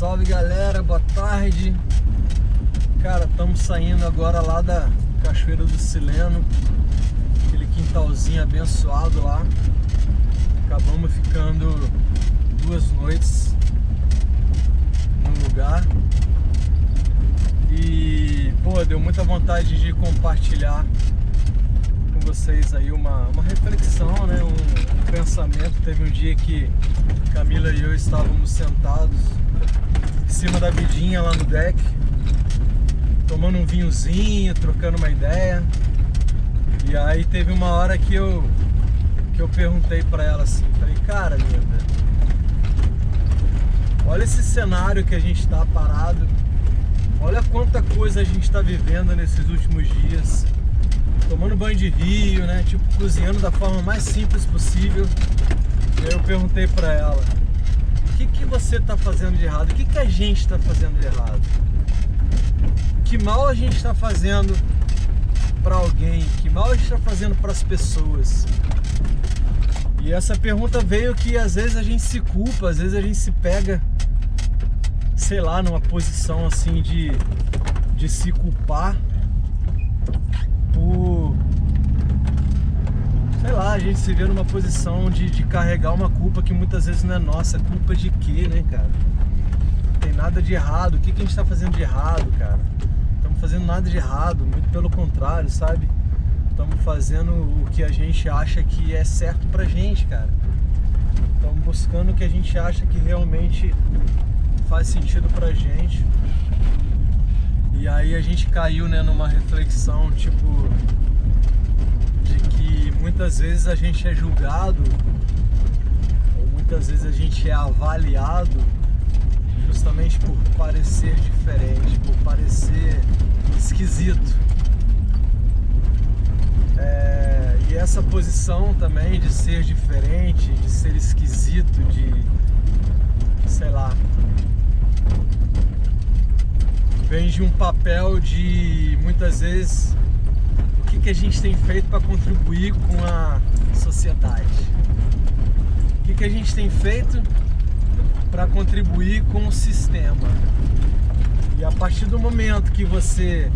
Salve galera, boa tarde. Cara, estamos saindo agora lá da Cachoeira do Sileno, aquele quintalzinho abençoado lá. Acabamos ficando 2 noites no lugar e pô, deu muita vontade de compartilhar com vocês aí uma reflexão, né? Um pensamento. Teve um dia que Camila e eu estávamos sentados em cima da vidinha lá no deck, tomando um vinhozinho, trocando uma ideia. E aí teve uma hora que eu perguntei pra ela assim, falei, cara, linda, olha esse cenário que a gente tá parado, olha quanta coisa a gente tá vivendo nesses últimos dias, tomando banho de rio, né, tipo, cozinhando da forma mais simples possível. E aí eu perguntei pra ela, o que você tá fazendo de errado? O que a gente tá fazendo de errado? Que mal a gente tá fazendo pra alguém? Que mal a gente tá fazendo pras pessoas? E essa pergunta veio que às vezes a gente se culpa, às vezes a gente se pega, sei lá, numa posição assim de se culpar por, sei lá, a gente se vê numa posição de carregar uma culpa que muitas vezes não é nossa. Culpa de quê, né, cara? Não tem nada de errado. O que a gente tá fazendo de errado, cara? Não estamos fazendo nada de errado, muito pelo contrário, sabe? Estamos fazendo o que a gente acha que é certo pra gente, cara. Estamos buscando o que a gente acha que realmente faz sentido pra gente. E aí a gente caiu, né, numa reflexão, tipo, de que muitas vezes a gente é julgado, ou muitas vezes a gente é avaliado justamente por parecer diferente, por parecer esquisito. E essa posição também de ser diferente, de ser esquisito, de, sei lá, vem de um papel de, muitas vezes, o que a gente tem feito para contribuir com a sociedade? O que a gente tem feito para contribuir com o sistema? E a partir do momento que você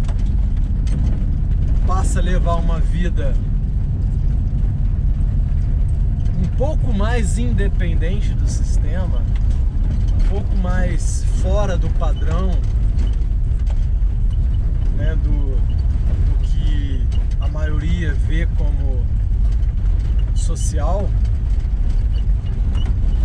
passa a levar uma vida um pouco mais independente do sistema, um pouco mais fora do padrão, né, do que a maioria vê como social,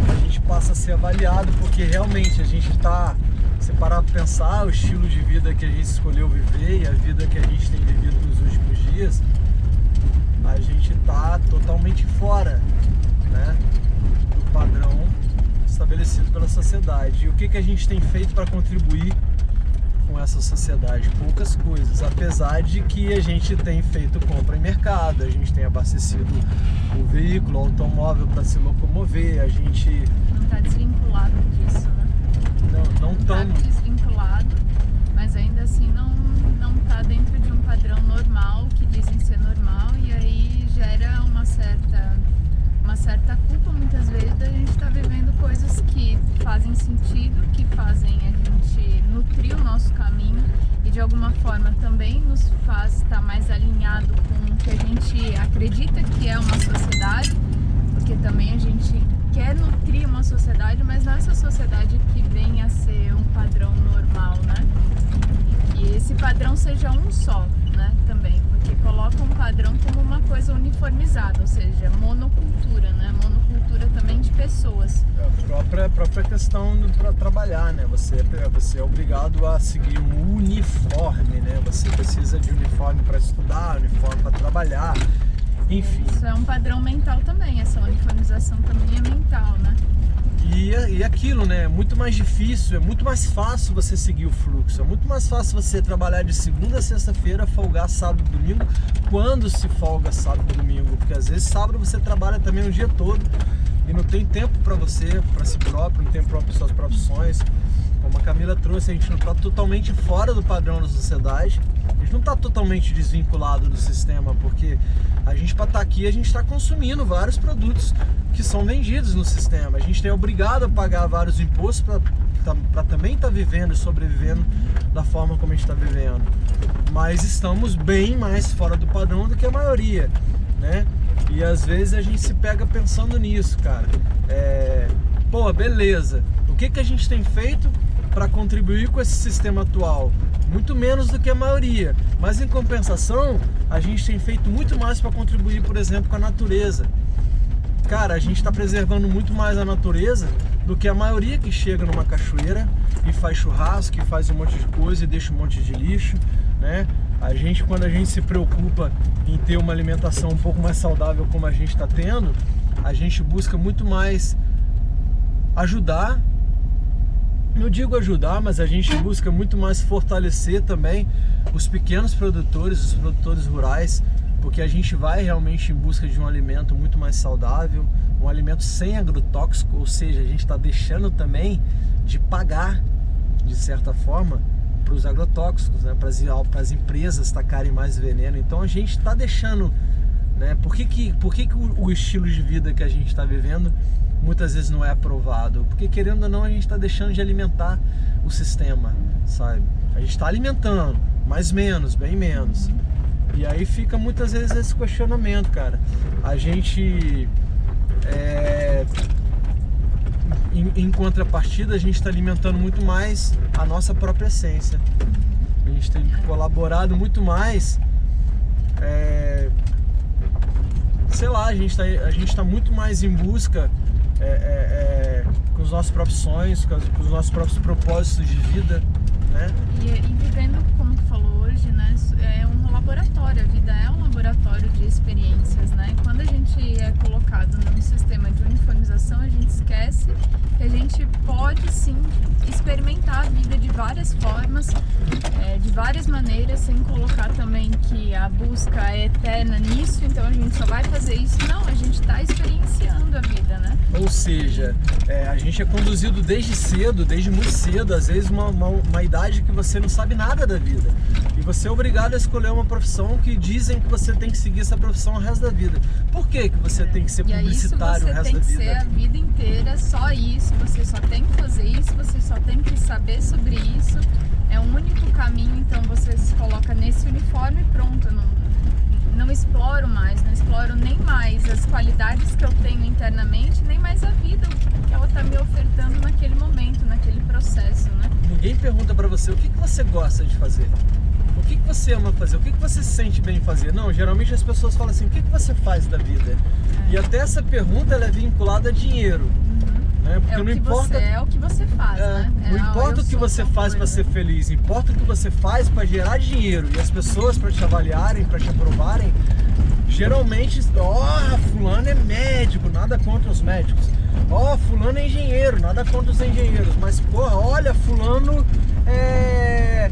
a gente passa a ser avaliado, porque realmente a gente está, se parar para pensar, o estilo de vida que a gente escolheu viver e a vida que a gente tem vivido nos últimos dias, a gente está totalmente fora, né, do padrão estabelecido pela sociedade. E o que a gente tem feito para contribuir com essa sociedade? Poucas coisas, apesar de que a gente tem feito compra em mercado, a gente tem abastecido o veículo, o automóvel para se locomover, a gente não está desvinculado disso, né? Não está desvinculado, mas ainda assim não está dentro de um padrão normal, que dizem ser normal, e aí gera uma certa culpa muitas vezes da gente estar vivendo coisas que fazem sentido, que fazem a gente nutrir o nosso caminho e de alguma forma também nos faz estar mais alinhado com o que a gente acredita que é uma sociedade, porque também a gente quer nutrir uma sociedade, mas não essa sociedade que venha a ser um padrão normal, né? E que esse padrão seja um só, né? Também, porque coloca um padrão como uma coisa uniformizada, ou seja, monocultura, né? Monocultura também de pessoas. A própria questão para trabalhar, né? Você é obrigado a seguir um uniforme, né? Você precisa de uniforme para estudar, uniforme para trabalhar. Enfim. Isso é um padrão mental também, essa uniformização também é mental, né? E aquilo, né? É muito mais difícil, é muito mais fácil você seguir o fluxo, é muito mais fácil você trabalhar de segunda a sexta-feira, folgar sábado e domingo, quando se folga sábado e domingo, porque às vezes sábado você trabalha também o dia todo e não tem tempo para você, para si próprio, não tem tempo para suas profissões. Como a Camila trouxe, a gente não está totalmente fora do padrão da sociedade, a gente não está totalmente desvinculado do sistema, porque a gente, para estar aqui, a gente está consumindo vários produtos que são vendidos no sistema. A gente é obrigado a pagar vários impostos para também estar vivendo e sobrevivendo da forma como a gente está vivendo. Mas estamos bem mais fora do padrão do que a maioria, né? E às vezes a gente se pega pensando nisso, cara. Pô, beleza. O que a gente tem feito para contribuir com esse sistema atual? Muito menos do que a maioria. Mas em compensação, a gente tem feito muito mais para contribuir, por exemplo, com a natureza. Cara, a gente está preservando muito mais a natureza do que a maioria que chega numa cachoeira e faz churrasco, e faz um monte de coisa e deixa um monte de lixo, né? Quando a gente se preocupa em ter uma alimentação um pouco mais saudável como a gente está tendo, a gente busca muito mais ajudar. Não digo ajudar, mas a gente busca muito mais fortalecer também os pequenos produtores, os produtores rurais, porque a gente vai realmente em busca de um alimento muito mais saudável, um alimento sem agrotóxico, ou seja, a gente está deixando também de pagar, de certa forma, para os agrotóxicos, né, para as empresas tacarem mais veneno. Então a gente está deixando, né? Por que o estilo de vida que a gente está vivendo muitas vezes não é aprovado? Porque querendo ou não a gente está deixando de alimentar o sistema, sabe? A gente está alimentando, mas menos, bem menos. E aí fica muitas vezes esse questionamento, cara. A gente, em contrapartida, a gente está alimentando muito mais a nossa própria essência. A gente tem colaborado muito mais, sei lá, a gente tá muito mais em busca com os nossos próprios sonhos, com os nossos próprios propósitos de vida, né? E vivendo, como tu falou hoje, né, é um laboratório, a vida é um laboratório de experiências, né? E quando a gente é colocado num sistema de uniformização, a gente esquece que a gente pode sim experimentar a vida de várias formas, de várias maneiras, sem colocar também que a busca é eterna nisso, então a gente só vai fazer isso. Não, a gente está experienciando a vida, né? Ou seja, a gente é conduzido desde cedo, desde muito cedo, às vezes uma idade que você não sabe nada da vida. E você é obrigado a escolher uma profissão que dizem que você tem que seguir essa profissão o resto da vida. Por que você tem que ser publicitário o resto da vida? Você tem que ser a vida inteira só isso, você só tem que fazer isso, você só tem que saber sobre isso. É um único caminho, então você se coloca nesse uniforme e pronto. Não exploro mais, não exploro nem mais as qualidades que eu tenho internamente, nem mais a vida que ela está me ofertando naquele momento, naquele processo, né? Ninguém pergunta pra você o que você gosta de fazer, o que você ama fazer, o que você se sente bem em fazer. Não, geralmente as pessoas falam assim, o que você faz da vida? E até essa pergunta ela é vinculada a dinheiro. Né? Porque não importa, é o que você faz, né? Não importa o que você faz para ser feliz, importa o que você faz para gerar dinheiro. E as pessoas, para te avaliarem, para te aprovarem, geralmente, fulano é médico, nada contra os médicos. Fulano é engenheiro, nada contra os engenheiros. Mas, porra, olha, fulano é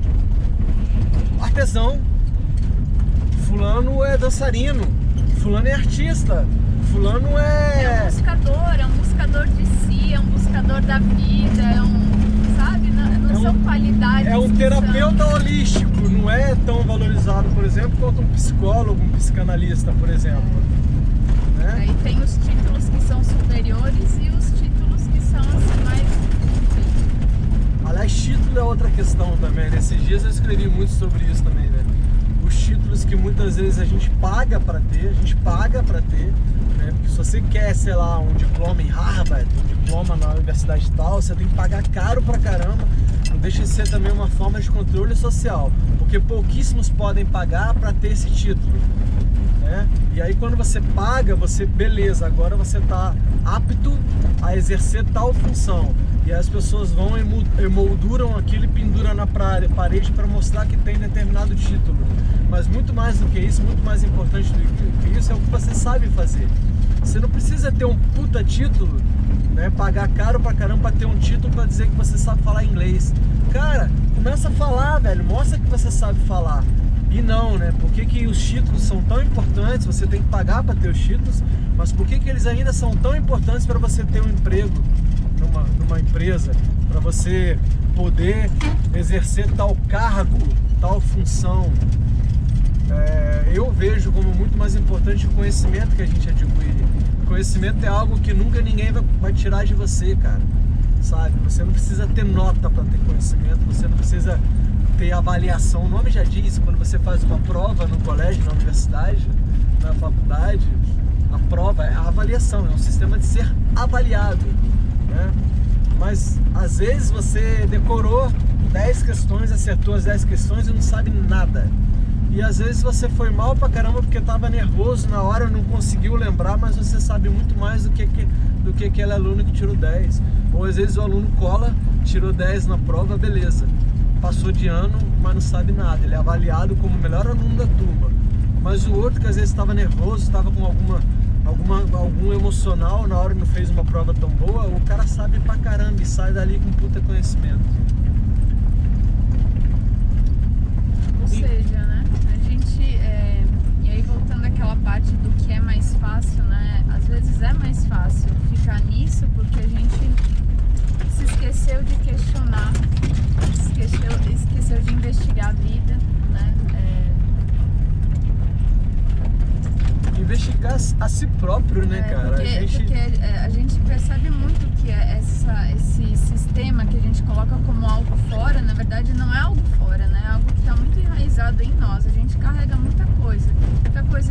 artesão, fulano é dançarino, fulano é artista, fulano é um buscador de si, é um buscador da vida, sabe? Não são qualidades. É um terapeuta holístico, não é tão valorizado, por exemplo, quanto um psicólogo, um psicanalista, por exemplo. Né? Aí tem os títulos que são superiores e os títulos que são assim mais... Aliás, título é outra questão também, né? Esses dias eu escrevi muito sobre isso também, né? Os títulos que muitas vezes a gente paga para ter, né? Porque se você quer, sei lá, um diploma em Harvard, um diploma na universidade tal, você tem que pagar caro pra caramba. Não deixa de ser também uma forma de controle social, porque pouquíssimos podem pagar para ter esse título, né? E aí quando você paga, beleza, agora você está apto a exercer tal função. E as pessoas vão emolduram aquilo e penduram na parede para mostrar que tem determinado título. Mas muito mais do que isso, muito mais importante do que isso é o que você sabe fazer. Você não precisa ter um puta título, né? Pagar caro pra caramba pra ter um título pra dizer que você sabe falar inglês. Cara, começa a falar, velho. Mostra que você sabe falar. E não, né? Por que os títulos são tão importantes? Você tem que pagar pra ter os títulos. Mas por que eles ainda são tão importantes para você ter um emprego numa empresa? Para você poder exercer tal cargo, tal função. Eu vejo como muito mais importante o conhecimento que a gente adquire. O conhecimento é algo que nunca ninguém vai tirar de você, cara. sabe? Você não precisa ter nota para ter conhecimento, você não precisa ter avaliação. O nome já diz, quando você faz uma prova no colégio, na universidade, na faculdade, a prova é a avaliação, é um sistema de ser avaliado, né? Mas às vezes você decorou 10 questões, acertou as 10 questões e não sabe nada. E às vezes você foi mal pra caramba porque estava nervoso na hora, não conseguiu lembrar, mas você sabe muito mais do que aquele aluno que tirou 10. Ou às vezes o aluno cola, tirou 10 na prova, beleza. Passou de ano, mas não sabe nada. Ele é avaliado como o melhor aluno da turma. Mas o outro que às vezes estava nervoso, estava com algum emocional na hora que não fez uma prova tão boa, o cara sabe pra caramba e sai dali com puta conhecimento. Ou seja, né? A gente, e aí voltando àquela parte do que é mais fácil, né? Às vezes é mais fácil ficar nisso porque a gente se esqueceu de questionar, esqueceu de investigar a vida, né? Investigar a si próprio, né, cara? Porque a gente percebe muito que esse sistema que a gente coloca como algo fora, na verdade não é algo fora, né? É algo que está muito enraizado em nós. A gente carrega muita coisa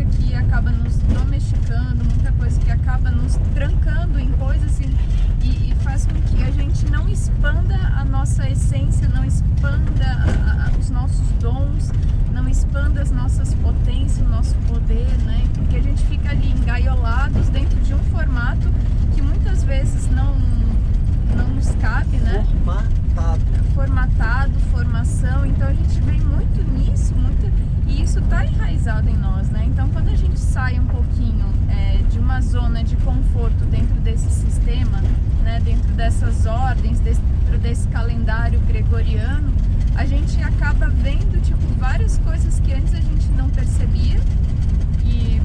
que acaba nos domesticando, muita coisa que acaba nos trancando em coisas e faz com que a gente não expanda a nossa essência, não expanda os nossos dons, não expanda as nossas potências, o nosso poder, né? Porque a gente fica ali engaiolados dentro de um formato que muitas vezes não nos cabe, né? Formatado, formação. Então a gente vem muito nisso, e isso está enraizado em nós, né? Então quando a gente sai um pouquinho de uma zona de conforto dentro desse sistema, né? Dentro dessas ordens, dentro desse calendário gregoriano, a gente acaba vendo tipo várias coisas que antes a gente não percebia e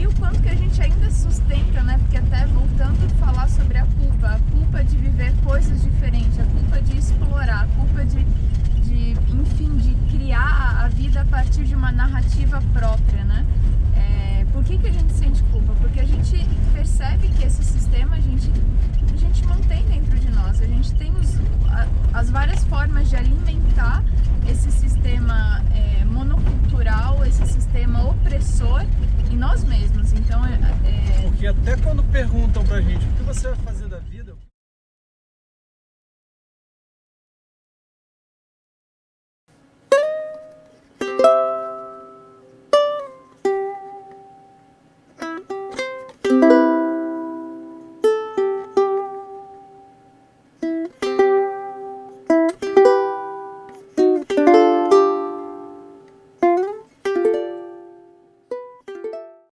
o quanto que a gente ainda sustenta, né? Porque até voltando a falar sobre a culpa de viver coisas diferentes, a culpa de explorar, a culpa de enfim, de criar a vida a partir de uma narrativa própria, né? Por que a gente sente culpa? Porque a gente percebe que esse sistema a gente mantém dentro de nós. A gente tem as várias formas de alimentar esse sistema monocultural, esse sistema opressor em nós mesmos. Então, Porque até quando perguntam pra gente o que você vai fazer da vida,